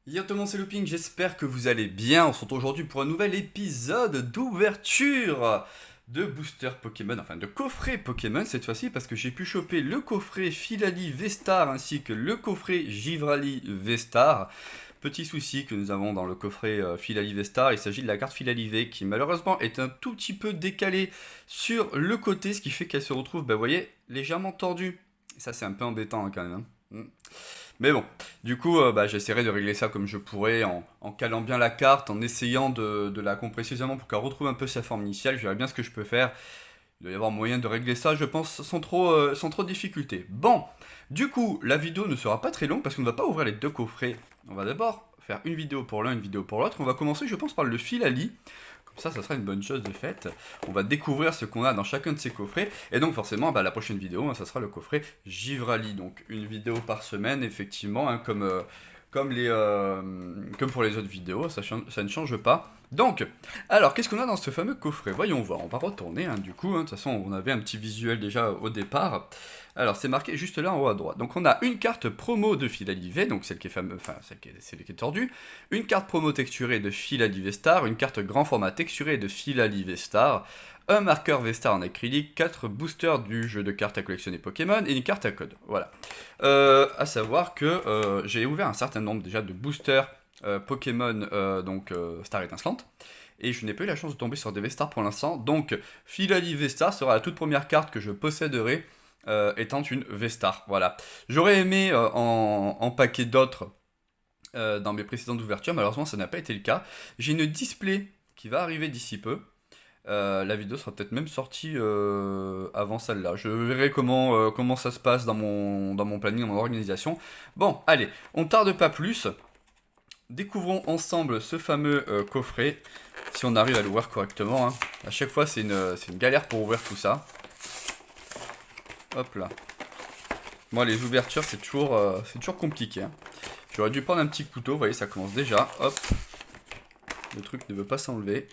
Yo tout le monde, c'est Looping, j'espère que vous allez bien. On se retrouve aujourd'hui pour un nouvel épisode d'ouverture de booster Pokémon, enfin de coffret Pokémon cette fois-ci, parce que j'ai pu choper le coffret Filali V-Star ainsi que le coffret Givrali V-Star. Petit souci que nous avons dans le coffret Filali V-Star, il s'agit de la carte Filali V qui malheureusement est un tout petit peu décalée sur le côté, ce qui fait qu'elle se retrouve, vous voyez, légèrement tordue. Et ça c'est un peu embêtant hein, quand même. Mais bon, du coup, j'essaierai de régler ça comme je pourrais, en calant bien la carte, en essayant de la compresser suffisamment pour qu'elle retrouve un peu sa forme initiale. Je verrai bien ce que je peux faire. Il doit y avoir moyen de régler ça, je pense, sans trop de difficulté. Bon, du coup, la vidéo ne sera pas très longue parce qu'on ne va pas ouvrir les deux coffrets. On va d'abord faire une vidéo pour l'un, une vidéo pour l'autre. On va commencer, je pense, par le Filali. Comme ça sera une bonne chose de faite. On va découvrir ce qu'on a dans chacun de ces coffrets. Et donc forcément, la prochaine vidéo, ça sera le coffret Givrali. Donc une vidéo par semaine, effectivement, hein, comme pour les autres vidéos, ça ne change pas. Donc, alors, qu'est-ce qu'on a dans ce fameux coffret? Voyons voir, on va retourner, hein, du coup, hein, de toute façon, on avait un petit visuel déjà au départ. Alors, c'est marqué juste là en haut à droite. Donc, on a une carte promo de Filalivé, donc celle qui est fameuse, enfin, celle qui est tordue, une carte promo texturée de Filali V-Star, une carte grand format texturée de Filali V-Star, un marqueur V-Star en acrylique, 4 boosters du jeu de cartes à collectionner Pokémon et une carte à code. Voilà. À savoir que j'ai ouvert un certain nombre déjà de boosters Pokémon Star étincelante. Et je n'ai pas eu la chance de tomber sur des V-Stars pour l'instant. Donc, Filali V-Star sera la toute première carte que je posséderai étant une V-Star. Voilà. J'aurais aimé en paquet d'autres dans mes précédentes ouvertures. Malheureusement, ça n'a pas été le cas. J'ai une display qui va arriver d'ici peu. La vidéo sera peut-être même sortie avant celle-là. Je verrai comment ça se passe dans mon planning, dans mon organisation. Bon, allez, on tarde pas plus. Découvrons ensemble ce fameux coffret, si on arrive à l'ouvrir correctement. Hein. À chaque fois, c'est une galère pour ouvrir tout ça. Hop là. Moi, les ouvertures, c'est toujours compliqué. Hein. J'aurais dû prendre un petit couteau, vous voyez, ça commence déjà. Hop, le truc ne veut pas s'enlever.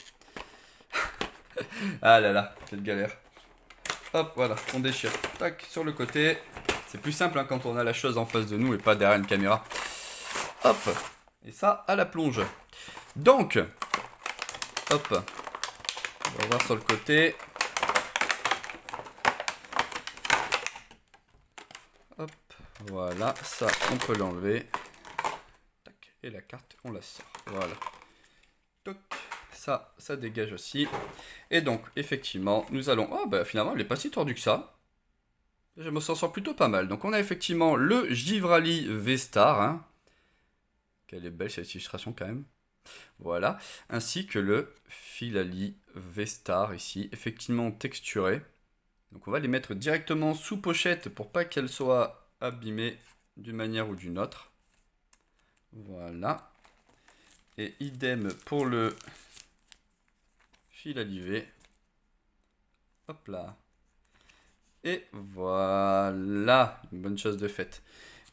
Ah là là, quelle galère. Hop, voilà, on déchire. Tac, sur le côté. C'est plus simple hein, quand on a la chose en face de nous et pas derrière une caméra. Hop, et ça à la plonge. Donc, hop, on va voir sur le côté. Hop, voilà, ça on peut l'enlever. Tac, et la carte, on la sort. Voilà. Toc, ça dégage aussi. Et donc, effectivement, nous allons... Oh, bah finalement, elle est pas si tordue que ça. Je me sens plutôt pas mal. Donc, on a effectivement le Givrali V-Star. Hein. Quelle est belle cette illustration quand même. Voilà. Ainsi que le Filali V-Star ici, effectivement texturé. Donc, on va les mettre directement sous pochette pour pas qu'elles soient abîmées d'une manière ou d'une autre. Voilà. Et idem pour le Filali V. Hop là. Et voilà, une bonne chose de faite.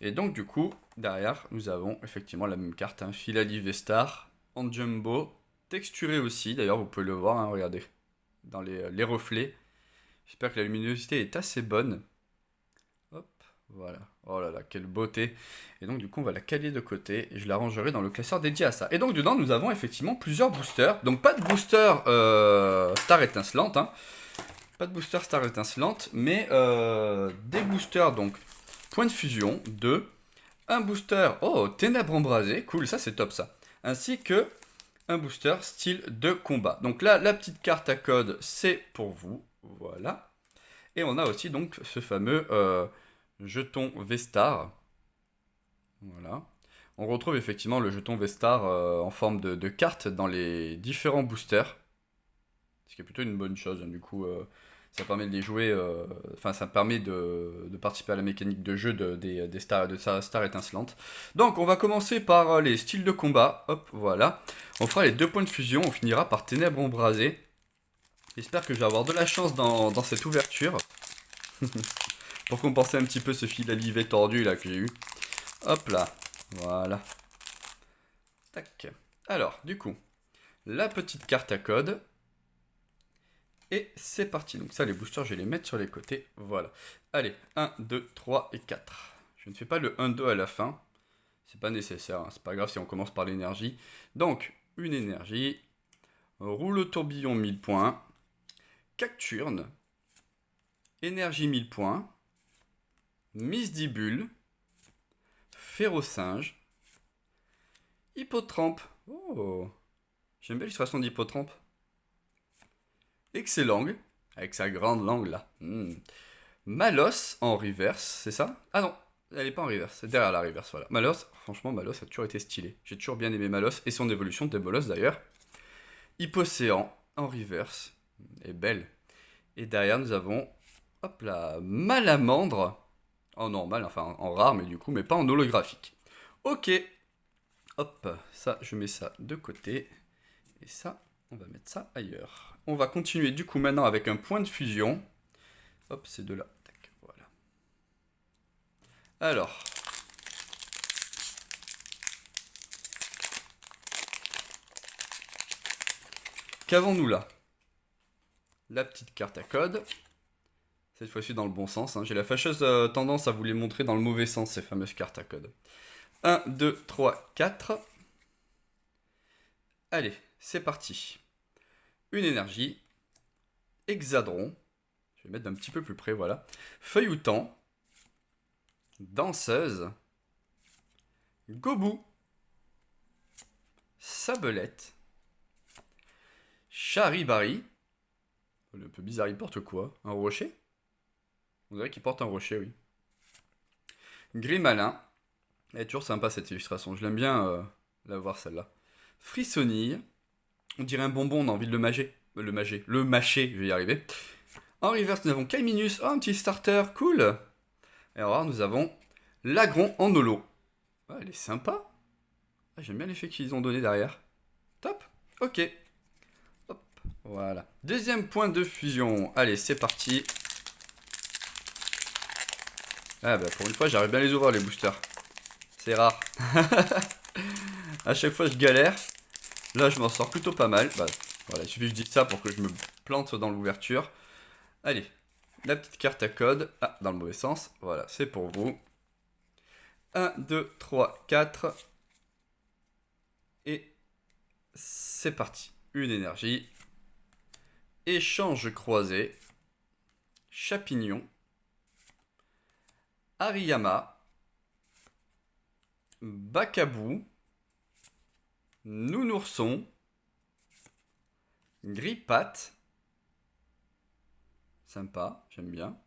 Et donc du coup, derrière, nous avons effectivement la même carte, un Filali V-Star en jumbo, texturé aussi, d'ailleurs vous pouvez le voir, hein, regardez, dans les reflets. J'espère que la luminosité est assez bonne. Hop, voilà. Oh là là, quelle beauté. Et donc du coup, on va la caler de côté et je la rangerai dans le classeur dédié à ça. Et donc dedans, nous avons effectivement plusieurs boosters. Donc pas de booster Star étincelante, hein. Pas de booster Star étincelante, mais des boosters, donc point de fusion, 2, un booster, oh, ténèbres embrasées, cool, ça c'est top ça, ainsi que un booster style de combat. Donc là, la petite carte à code, c'est pour vous, voilà. Et on a aussi donc ce fameux jeton V-Star, voilà. On retrouve effectivement le jeton V-Star en forme de carte dans les différents boosters, ce qui est plutôt une bonne chose, hein, du coup... ça permet de les jouer, enfin ça permet de participer à la mécanique de jeu des stars, de sa star étincelante. Donc on va commencer par les styles de combat, hop voilà. On fera les 2 points de fusion, on finira par ténèbres embrasées. J'espère que je vais avoir de la chance dans cette ouverture. Pour compenser un petit peu ce fil alivé tordu là que j'ai eu. Hop là, voilà. Tac. Alors du coup, la petite carte à code. Et c'est parti. Donc ça, les boosters, je vais les mettre sur les côtés. Voilà. Allez, 1, 2, 3 et 4. Je ne fais pas le 1, 2 à la fin. C'est pas nécessaire, hein. C'est pas grave si on commence par l'énergie. Donc, une énergie. Rouleau tourbillon 1000 points. Cacturne. Énergie 1000 points. Misdibule. Férocinge. Hippotrampe. Oh, j'aime bien l'illustration d'Hippotrampe. Excellent. Avec sa grande langue là. Malos en reverse, c'est ça? Ah non, elle est pas en reverse, c'est derrière la reverse, voilà. Malos, franchement, Malos a toujours été stylé. J'ai toujours bien aimé Malos et son évolution de Bolos d'ailleurs. Hippocéan en reverse, est belle. Et derrière, nous avons, hop là, Malamandre en normal, enfin en rare, mais du coup, mais pas en holographique. Ok, hop, ça, je mets ça de côté. Et ça, on va mettre ça ailleurs. On va continuer du coup maintenant avec un point de fusion. Hop, ces deux-là. Voilà. Alors. Qu'avons-nous là? La petite carte à code. Cette fois-ci dans le bon sens. Hein. J'ai la fâcheuse tendance à vous les montrer dans le mauvais sens, ces fameuses cartes à code. 1, 2, 3, 4. Allez, c'est parti. Une énergie. Hexadron. Je vais mettre d'un petit peu plus près, voilà. Feuilloutant. Danseuse. Gobou. Sabelette. Charibari. Un peu bizarre, il porte quoi? Un rocher? On dirait qu'il porte un rocher, oui. Grimalin. Elle est toujours sympa cette illustration, je l'aime bien la voir celle-là. Frissonille. On dirait un bonbon, on a envie de le mâcher. Le mâcher, je vais y arriver. En reverse, nous avons Kaiminus. Oh, un petit starter, cool. Et en rare, nous avons Lagron en holo. Oh, elle est sympa. Ah, j'aime bien l'effet qu'ils ont donné derrière. Top. Ok. Hop, voilà. Deuxième point de fusion. Allez, c'est parti. Ah bah pour une fois, j'arrive bien à les ouvrir les boosters. C'est rare. À chaque fois, je galère. Là, je m'en sors plutôt pas mal. Bah, voilà, il suffit que je dise ça pour que je me plante dans l'ouverture. Allez, la petite carte à code. Ah, dans le mauvais sens. Voilà, c'est pour vous. 1, 2, 3, 4. Et c'est parti. Une énergie. Échange croisé. Chapignon. Hariyama. Bacabou. Nounourson. Grippat. Sympa, j'aime bien.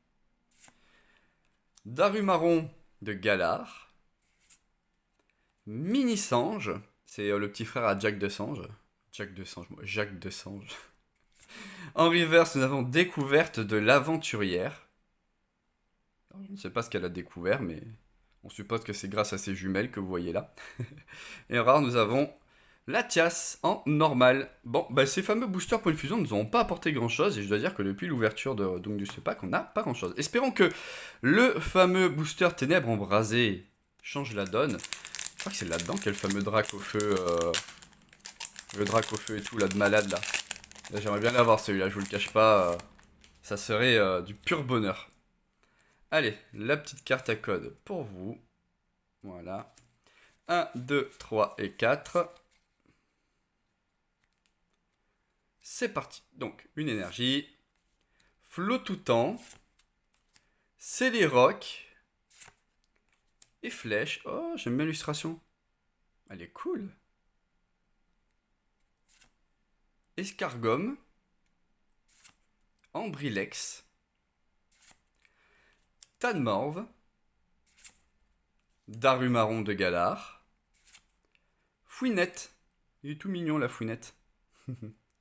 Darumaron de Galar. Mini-Sange. C'est le petit frère à Jack de Sange. Jacques de Sange. En reverse, nous avons Découverte de l'Aventurière. Alors, je ne sais pas ce qu'elle a découvert, mais on suppose que c'est grâce à ses jumelles que vous voyez là. Et en rare, nous avons Latias en normal. Bon, bah, ces fameux boosters pour une fusion ne nous ont pas apporté grand chose. Et je dois dire que depuis l'ouverture de ce pack, on n'a pas grand chose. Espérons que le fameux booster Ténèbres embrasées change la donne. Je crois que c'est là-dedans qu'il y a le fameux drac au feu. Le drac au feu et tout, là, de malade, là. Là, j'aimerais bien l'avoir, celui-là, je vous le cache pas. Ça serait du pur bonheur. Allez, la petite carte à code pour vous. Voilà. 1, 2, 3 et 4. C'est parti. Donc, une énergie. Flotoutant. Céléroc. Et flèche. Oh, j'aime bien l'illustration. Elle est cool. Escargome. Ambrilex. Tanmorve. Darumaron de Galar. Fouinette. Il est tout mignon la fouinette.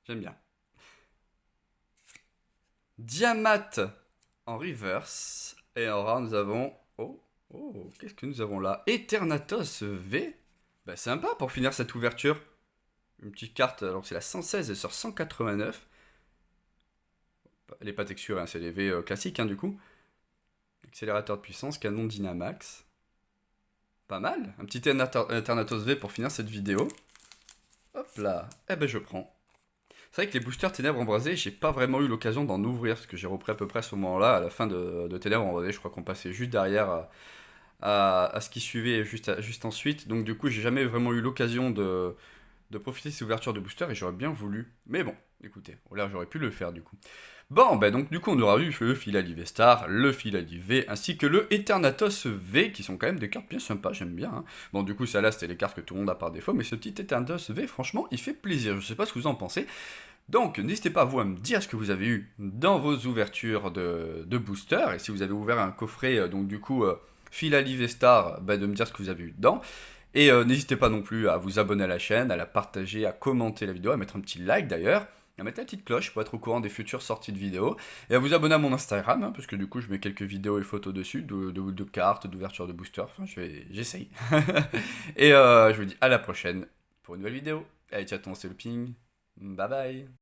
J'aime bien. Diamat en reverse. Et en rare, nous avons... Oh, qu'est-ce que nous avons là? Eternatos V. Bah, sympa pour finir cette ouverture. Une petite carte, alors c'est la 116, elle sort 189. Elle n'est pas texturée, hein, c'est les V classiques, hein, du coup. Accélérateur de puissance, canon Dynamax. Pas mal. Un petit Eternatos V pour finir cette vidéo. Hop là. Eh ben, je prends. C'est vrai que les boosters Ténèbres embrasées, j'ai pas vraiment eu l'occasion d'en ouvrir, parce que j'ai repris à peu près à ce moment-là, à la fin de Ténèbres embrasées. Je crois qu'on passait juste derrière à ce qui suivait juste ensuite. Donc du coup, j'ai jamais vraiment eu l'occasion de profiter de ces ouvertures de booster et j'aurais bien voulu. Mais bon, écoutez, là j'aurais pu le faire du coup. Bon, ben donc du coup on aura vu le Philalive Star, le Philalive V, ainsi que le Eternatus V, qui sont quand même des cartes bien sympas, j'aime bien. Hein. Bon, du coup, ça là, c'était les cartes que tout le monde a par défaut, mais ce petit Eternatus V, franchement, il fait plaisir. Je sais pas ce que vous en pensez. Donc, n'hésitez pas vous à me dire ce que vous avez eu dans vos ouvertures de booster, et si vous avez ouvert un coffret, donc du coup, Philalive Star, ben, de me dire ce que vous avez eu dedans. Et n'hésitez pas non plus à vous abonner à la chaîne, à la partager, à commenter la vidéo, à mettre un petit like d'ailleurs, à mettre la petite cloche pour être au courant des futures sorties de vidéos, et à vous abonner à mon Instagram, hein, parce que du coup je mets quelques vidéos et photos dessus, de cartes, d'ouverture de booster, enfin j'essaye. Et je vous dis à la prochaine pour une nouvelle vidéo. Allez, ciao, c'est le ping, bye bye.